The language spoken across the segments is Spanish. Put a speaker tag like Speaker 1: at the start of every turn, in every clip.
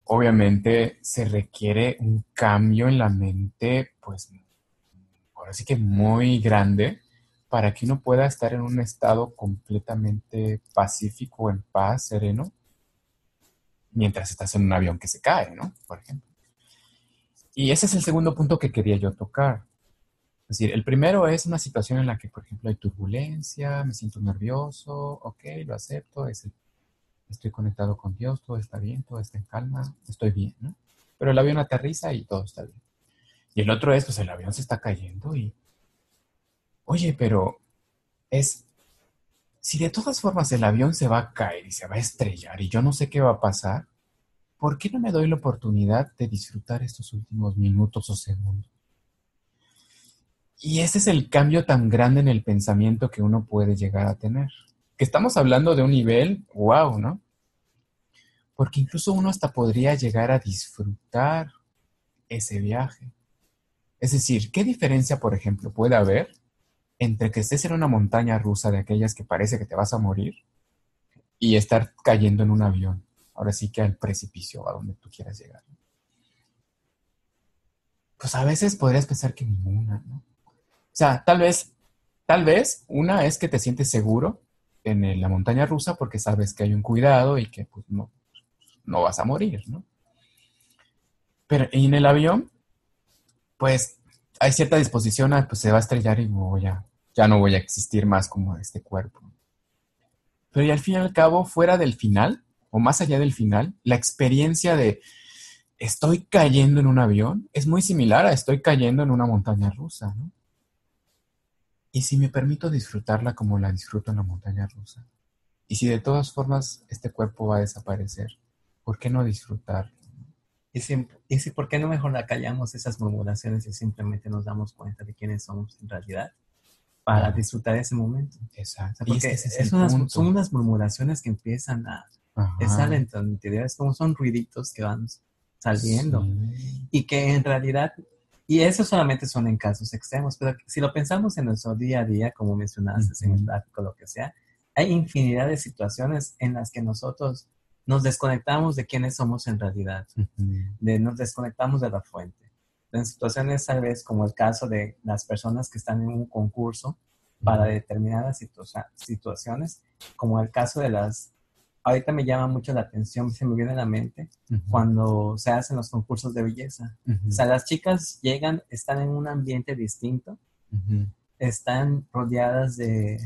Speaker 1: obviamente se requiere un cambio en la mente, pues ahora sí que muy grande, para que uno pueda estar en un estado completamente pacífico, en paz, sereno, mientras estás en un avión que se cae, ¿no? Por ejemplo. Y ese es el segundo punto que quería yo tocar. Es decir, el primero es una situación en la que, por ejemplo, hay turbulencia, me siento nervioso, ok, lo acepto, estoy conectado con Dios, todo está bien, todo está en calma, estoy bien, ¿no? Pero el avión aterriza y todo está bien. Y el otro es, pues el avión se está cayendo y, oye, pero es, si de todas formas el avión se va a caer y se va a estrellar y yo no sé qué va a pasar, ¿por qué no me doy la oportunidad de disfrutar estos últimos minutos o segundos? Y ese es el cambio tan grande en el pensamiento que uno puede llegar a tener. Que estamos hablando de un nivel, wow, ¿no? Porque incluso uno hasta podría llegar a disfrutar ese viaje. Es decir, ¿qué diferencia, por ejemplo, puede haber entre que estés en una montaña rusa de aquellas que parece que te vas a morir y estar cayendo en un avión? Ahora sí que al precipicio, a donde tú quieras llegar. Pues a veces podrías pensar que ninguna, ¿no? O sea, tal vez una es que te sientes seguro en la montaña rusa porque sabes que hay un cuidado y que pues, no vas a morir, ¿no? Pero en el avión, pues hay cierta disposición a, pues se va a estrellar y ya no voy a existir más como este cuerpo. Pero y al fin y al cabo, fuera del final, o más allá del final, la experiencia de estoy cayendo en un avión es muy similar a estoy cayendo en una montaña rusa, ¿no? Y si me permito disfrutarla como la disfruto en la montaña rusa, y si de todas formas este cuerpo va a desaparecer, ¿por qué no disfrutar?
Speaker 2: Y si, ¿por qué no mejor la callamos esas murmuraciones y simplemente nos damos cuenta de quiénes somos en realidad para
Speaker 1: Claro,
Speaker 2: disfrutar ese momento? O
Speaker 1: exacto.
Speaker 2: sea,
Speaker 1: Y es que
Speaker 2: porque
Speaker 1: ese es el punto.
Speaker 2: son unas murmuraciones que empiezan a estar
Speaker 1: Ajá,
Speaker 2: en tu interior, es como son ruiditos que van saliendo
Speaker 1: sí.
Speaker 2: y que en realidad, y eso solamente son en casos extremos, pero si lo pensamos en nuestro día a día, como mencionaste, en el
Speaker 1: Ujú,
Speaker 2: tráfico, lo que sea, hay infinidad de situaciones en las que nosotros nos desconectamos de quiénes somos en realidad,
Speaker 1: ujú,
Speaker 2: nos desconectamos de la fuente. En situaciones tal vez como el caso de las personas que están en un concurso para
Speaker 1: ujú,
Speaker 2: determinadas situaciones, como el caso de ahorita me llama mucho la atención, se me viene a la mente,
Speaker 1: ujú,
Speaker 2: cuando se hacen los concursos de belleza. O
Speaker 1: ujú,
Speaker 2: sea, las chicas llegan, están en un ambiente distinto,
Speaker 1: ujú,
Speaker 2: están rodeadas de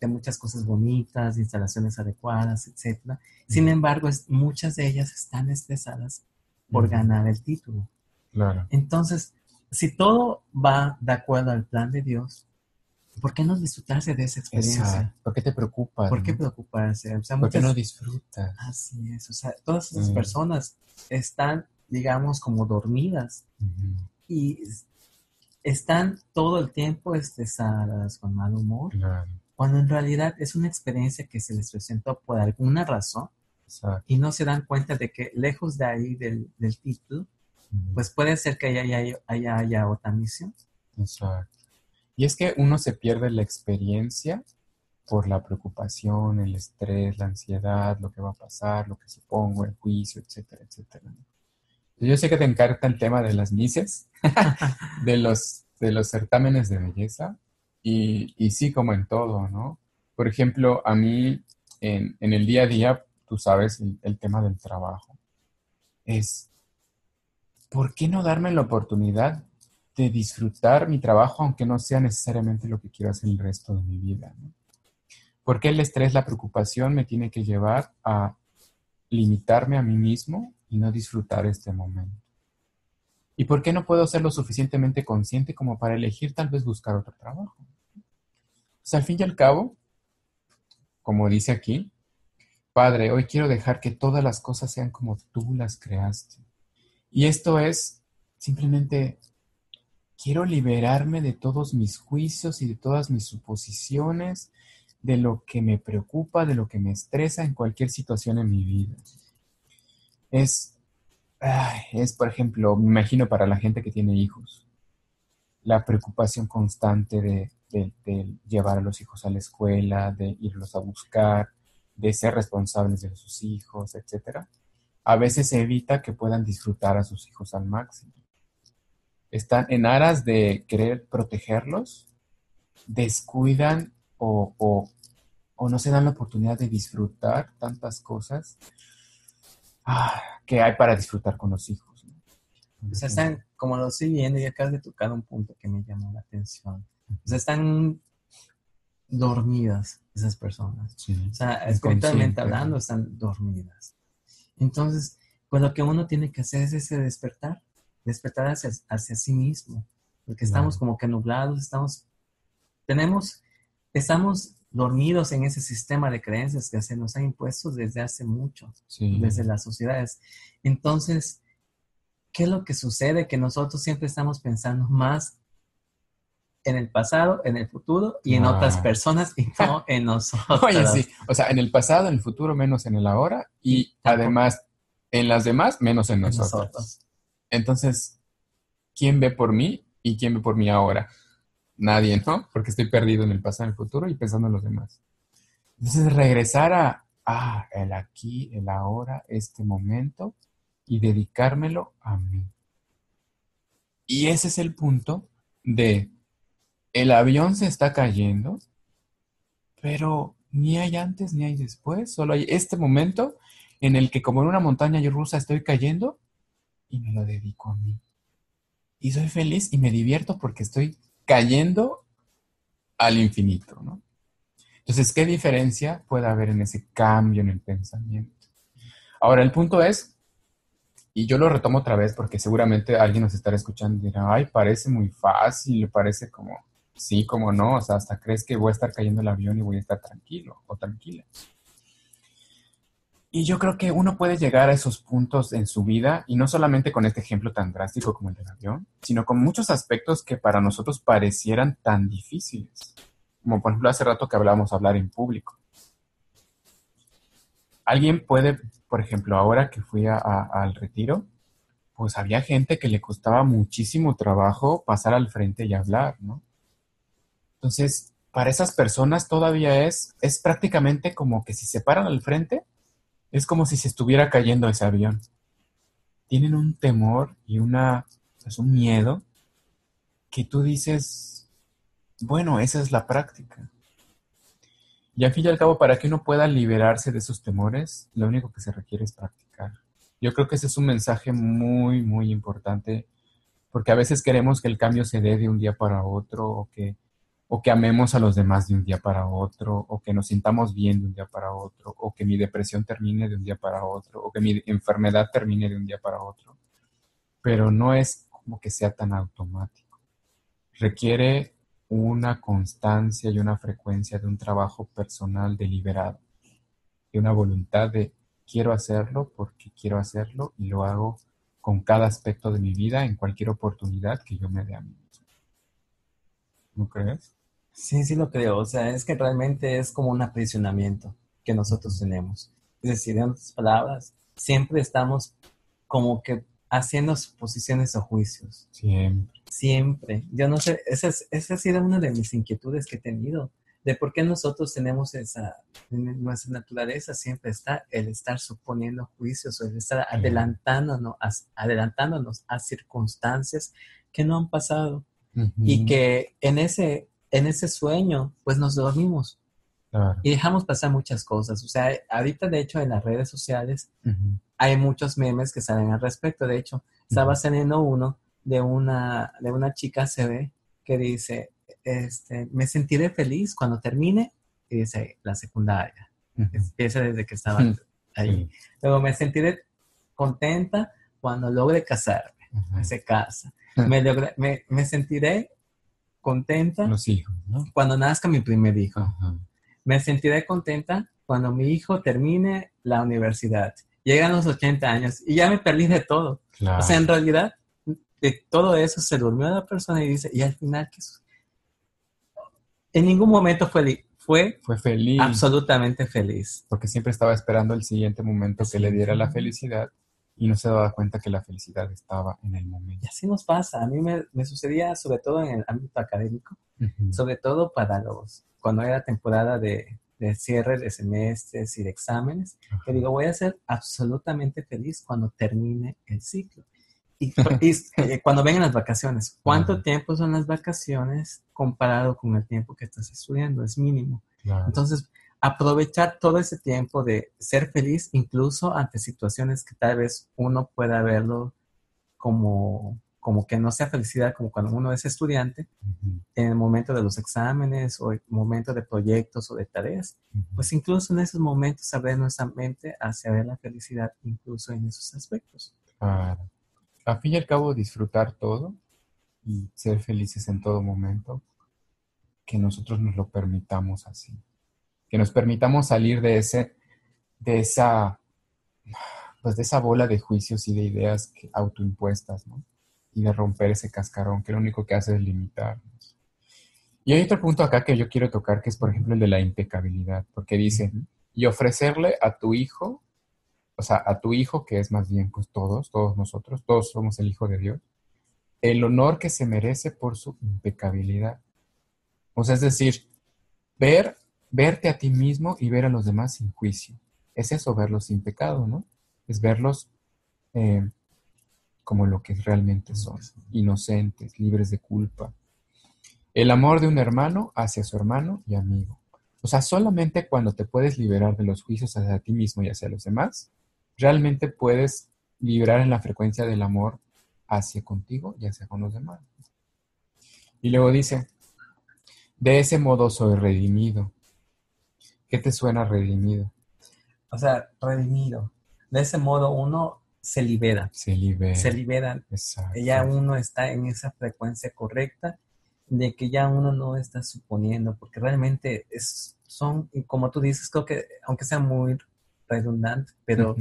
Speaker 2: muchas cosas bonitas, de instalaciones adecuadas, etcétera. Sin
Speaker 1: ujú,
Speaker 2: embargo, muchas de ellas están estresadas por
Speaker 1: ujú.
Speaker 2: ganar el título.
Speaker 1: Claro,
Speaker 2: Entonces, si todo va de acuerdo al plan de Dios, ¿por qué no disfrutarse de esa
Speaker 1: exacto.
Speaker 2: experiencia?
Speaker 1: ¿Por qué te preocupas,
Speaker 2: ¿Por qué
Speaker 1: no?
Speaker 2: preocuparse? O sea,
Speaker 1: ¿Por qué no disfrutas?
Speaker 2: así es, o sea, todas esas
Speaker 1: Mm,
Speaker 2: personas están, digamos, como dormidas
Speaker 1: ujú,
Speaker 2: y están todo el tiempo estresadas, con mal humor,
Speaker 1: claro,
Speaker 2: cuando en realidad es una experiencia que se les presentó por alguna razón y
Speaker 1: exacto.
Speaker 2: no se dan cuenta de que lejos de ahí del título,
Speaker 1: Ujú,
Speaker 2: pues puede ser que haya otra misión.
Speaker 1: exacto. Y es que uno se pierde la experiencia por la preocupación, el estrés, la ansiedad, lo que va a pasar, lo que supongo, el juicio, etcétera, etcétera, ¿no? Yo sé que te encanta el tema de las mises, de los certámenes de belleza, y sí, como en todo, ¿no? Por ejemplo, a mí, en el día a día, tú sabes, el tema del trabajo, es, ¿por qué no darme la oportunidad de disfrutar mi trabajo, aunque no sea necesariamente lo que quiero hacer el resto de mi vida, ¿no? ¿Por qué el estrés, la preocupación me tiene que llevar a limitarme a mí mismo y no disfrutar este momento? ¿Y por qué no puedo ser lo suficientemente consciente como para elegir tal vez buscar otro trabajo? Pues al fin y al cabo, como dice aquí, Padre, hoy quiero dejar que todas las cosas sean como tú las creaste. Y esto es simplemente, quiero liberarme de todos mis juicios y de todas mis suposiciones, de lo que me preocupa, de lo que me estresa en cualquier situación en mi vida. Es, por ejemplo, me imagino para la gente que tiene hijos, la preocupación constante de llevar a los hijos a la escuela, de irlos a buscar. de ser responsables de sus hijos, etcétera, a veces evita que puedan disfrutar a sus hijos al máximo. Están en aras de querer protegerlos, descuidan o no se dan la oportunidad de disfrutar tantas cosas que hay para disfrutar con los hijos, ¿no?
Speaker 2: O sea, están, como lo estoy viendo, y acabas de tocar un punto que me llamó la atención. O sea, están dormidas esas personas.
Speaker 1: Sí,
Speaker 2: o sea, espiritualmente
Speaker 1: inconsciente.
Speaker 2: hablando, están dormidas. Entonces, pues lo que uno tiene que hacer es ese despertar hacia sí mismo, porque estamos como que nublados, estamos dormidos en ese sistema de creencias que se nos han impuesto desde hace mucho,
Speaker 1: Sí.
Speaker 2: desde las sociedades. Entonces, ¿qué es lo que sucede? Que nosotros siempre estamos pensando más en el pasado, en el futuro y en otras personas y no en nosotros.
Speaker 1: Oye, sí, o sea, en el pasado, en el futuro, menos en el ahora y además en las demás, menos en nosotros. Entonces, ¿quién ve por mí y quién ve por mí ahora? Nadie, ¿no? Porque estoy perdido en el pasado, en el futuro y pensando en los demás. Entonces, regresar a el aquí, el ahora, este momento y dedicármelo a mí. Y ese es el punto de el avión se está cayendo, pero ni hay antes ni hay después, solo hay este momento en el que como en una montaña rusa estoy cayendo y me lo dedico a mí. Y soy feliz y me divierto porque estoy cayendo al infinito, ¿no? Entonces, ¿qué diferencia puede haber en ese cambio en el pensamiento? Ahora, el punto es, y yo lo retomo otra vez porque seguramente alguien nos estará escuchando y dirá, ay, parece muy fácil, parece como, sí, como no, o sea, hasta crees que voy a estar cayendo el avión y voy a estar tranquilo o tranquila. Y yo creo que uno puede llegar a esos puntos en su vida, y no solamente con este ejemplo tan drástico como el del avión, sino con muchos aspectos que para nosotros parecieran tan difíciles. Como por ejemplo hace rato que hablábamos hablar en público. Alguien puede, por ejemplo, ahora que fui al retiro, pues había gente que le costaba muchísimo trabajo pasar al frente y hablar, ¿no? Entonces, para esas personas todavía es prácticamente como que si se paran al frente, es como si se estuviera cayendo ese avión. Tienen un temor y pues un miedo que tú dices, bueno, esa es la práctica. Y al fin y al cabo, para que uno pueda liberarse de esos temores, lo único que se requiere es practicar. Yo creo que ese es un mensaje muy, muy importante, porque a veces queremos que el cambio se dé de un día para otro, o que amemos a los demás de un día para otro, o que nos sintamos bien de un día para otro, o que mi depresión termine de un día para otro, o que mi enfermedad termine de un día para otro. Pero no es como que sea tan automático. Requiere una constancia y una frecuencia de un trabajo personal deliberado, de una voluntad de quiero hacerlo porque quiero hacerlo y lo hago con cada aspecto de mi vida en cualquier oportunidad que yo me dé a mí mismo. ¿No crees?
Speaker 2: Sí, sí lo creo. O sea, es que realmente es como un aprisionamiento que nosotros tenemos. Es decir, en otras palabras, siempre estamos como que haciendo suposiciones o juicios.
Speaker 1: Siempre.
Speaker 2: Siempre. Yo no sé, esa ha sido una de mis inquietudes que he tenido, de por qué nosotros tenemos en nuestra naturaleza siempre está el estar suponiendo juicios o el estar adelantándonos a circunstancias que no han pasado. Y que en ese sueño, pues nos dormimos.
Speaker 1: Claro.
Speaker 2: Y dejamos pasar muchas cosas. O sea, ahorita de hecho en las redes sociales hay muchos memes que salen al respecto. De hecho, estaba saliendo uno de una chica se ve que dice, me sentiré feliz cuando termine, y dice, la secundaria. Empieza desde que estaba ahí.
Speaker 1: Sí.
Speaker 2: Luego me sentiré contenta cuando logre casarme. Se casa. Me sentiré contenta
Speaker 1: Los hijos, ¿no?
Speaker 2: cuando nazca mi primer hijo. Me sentiré contenta cuando mi hijo termine la universidad. Llegan los 80 años y ya me perdí de todo.
Speaker 1: Claro.
Speaker 2: O sea, en realidad, de todo eso se durmió la persona y dice, y al final, ¿qué es? En ningún momento fue
Speaker 1: feliz.
Speaker 2: Absolutamente feliz.
Speaker 1: Porque siempre estaba esperando el siguiente momento que le diera la felicidad y no se daba cuenta que la felicidad estaba en el momento.
Speaker 2: Y así nos pasa. A mí me sucedía sobre todo en el ámbito académico, sobre todo cuando era temporada de de cierre de semestres y de exámenes, que digo, voy a ser absolutamente feliz cuando termine el ciclo. Y cuando vengan las vacaciones, ¿cuánto tiempo son las vacaciones comparado con el tiempo que estás estudiando? Es mínimo.
Speaker 1: Claro.
Speaker 2: Entonces, aprovechar todo ese tiempo de ser feliz, incluso ante situaciones que tal vez uno pueda verlo como que no sea felicidad, como cuando uno es estudiante, en el momento de los exámenes o el momento de proyectos o de tareas, pues incluso en esos momentos abrir nuestra mente hacia ver la felicidad, incluso en esos aspectos.
Speaker 1: Claro. A fin y al cabo, disfrutar todo y ser felices en todo momento, que nosotros nos lo permitamos así. Que nos permitamos salir de esa bola de juicios y de ideas autoimpuestas, ¿no? Y de romper ese cascarón que lo único que hace es limitarnos. Y hay otro punto acá que yo quiero tocar, que es, por ejemplo, el de la impecabilidad, porque dice, y ofrecerle a tu hijo, o sea, a tu hijo, que es más bien, pues todos nosotros, todos somos el hijo de Dios, el honor que se merece por su impecabilidad. O sea, es decir, verte a ti mismo y ver a los demás sin juicio. Es eso, verlos sin pecado, ¿no? Es verlos eh, como lo que realmente son, inocentes, libres de culpa. El amor de un hermano hacia su hermano y amigo. O sea, solamente cuando te puedes liberar de los juicios hacia ti mismo y hacia los demás, realmente puedes vibrar en la frecuencia del amor hacia contigo y hacia con los demás. Y luego dice, de ese modo soy redimido. ¿Qué te suena redimido?
Speaker 2: O sea, redimido. De ese modo uno se libera.
Speaker 1: Se libera.
Speaker 2: Se libera.
Speaker 1: Exacto.
Speaker 2: Ya uno está en esa frecuencia correcta de que ya uno no está suponiendo, porque realmente son, como tú dices, creo que, aunque sea muy redundante, pero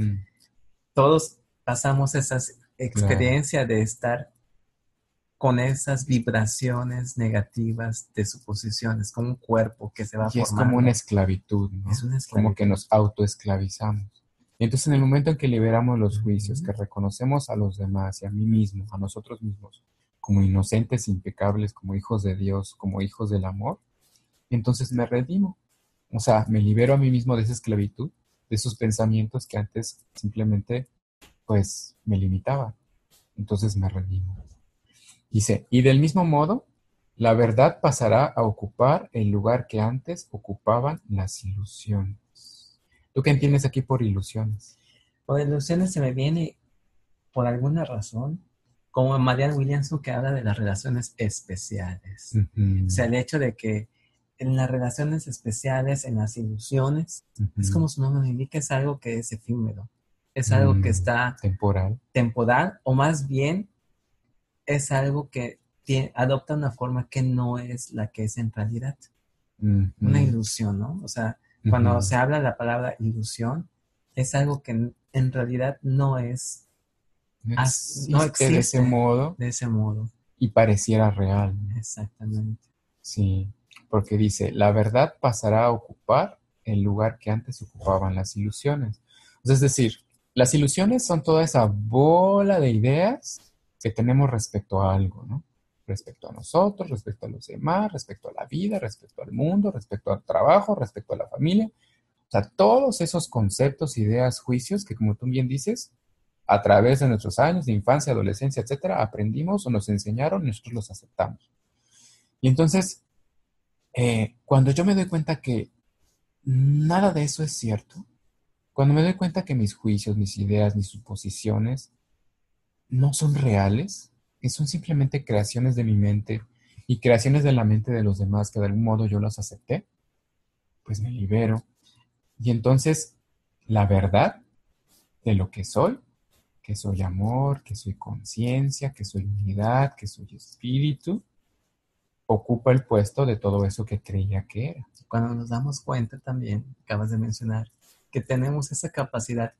Speaker 2: todos pasamos esa experiencia de estar con esas vibraciones negativas de suposiciones, con un cuerpo que se va
Speaker 1: Y es
Speaker 2: formando.
Speaker 1: como una esclavitud, ¿no?
Speaker 2: Es una esclavitud.
Speaker 1: Como que nos autoesclavizamos. Y entonces en el momento en que liberamos los juicios, que reconocemos a los demás y a mí mismo, a nosotros mismos, como inocentes, impecables, como hijos de Dios, como hijos del amor, entonces me redimo. O sea, me libero a mí mismo de esa esclavitud, de esos pensamientos que antes simplemente, pues, me limitaban. Entonces me redimo. Dice, y del mismo modo, la verdad pasará a ocupar el lugar que antes ocupaban las ilusiones. ¿Tú qué entiendes aquí por ilusiones?
Speaker 2: Por ilusiones se me viene, por alguna razón, como Marianne Williamson, que habla de las relaciones especiales. O sea, el hecho de que en las relaciones especiales, en las ilusiones, es como su nombre indica, es algo que es efímero. Es algo que está temporal, o más bien es algo que adopta una forma que no es la que es en realidad. Una ilusión, ¿no? O sea, cuando se habla de la palabra ilusión, es algo que en realidad no es, no existe
Speaker 1: de ese modo.
Speaker 2: De ese modo.
Speaker 1: Y pareciera real, ¿no?
Speaker 2: Exactamente.
Speaker 1: Sí, porque dice, la verdad pasará a ocupar el lugar que antes ocupaban las ilusiones. O sea, es decir, las ilusiones son toda esa bola de ideas que tenemos respecto a algo, ¿no? Respecto a nosotros, respecto a los demás, respecto a la vida, respecto al mundo, respecto al trabajo, respecto a la familia. O sea, todos esos conceptos, ideas, juicios que, como tú bien dices, a través de nuestros años de infancia, adolescencia, etcétera, aprendimos o nos enseñaron y nosotros los aceptamos. Y entonces, cuando yo me doy cuenta que nada de eso es cierto, cuando me doy cuenta que mis juicios, mis ideas, mis suposiciones no son reales, que son simplemente creaciones de mi mente y creaciones de la mente de los demás que de algún modo yo las acepté, pues me libero. Y entonces, la verdad de lo que soy amor, que soy conciencia, que soy unidad, que soy espíritu, ocupa el puesto de todo eso que creía que era.
Speaker 2: Cuando nos damos cuenta también, acabas de mencionar, que tenemos esa capacidad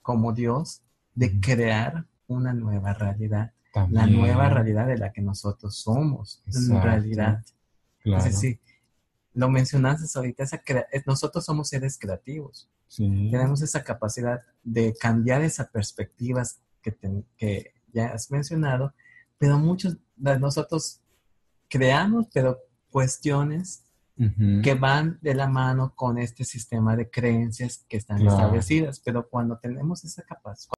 Speaker 2: como Dios de crear una nueva realidad. También. La nueva realidad de la que nosotros somos. Exacto. En realidad. Claro. Es decir, lo mencionaste ahorita, nosotros somos seres creativos. Sí. Tenemos esa capacidad de cambiar esas perspectivas que ya has mencionado, pero muchos de nosotros creamos, pero cuestiones que van de la mano con este sistema de creencias que están
Speaker 1: Claro.
Speaker 2: establecidas. Pero cuando tenemos esa capacidad,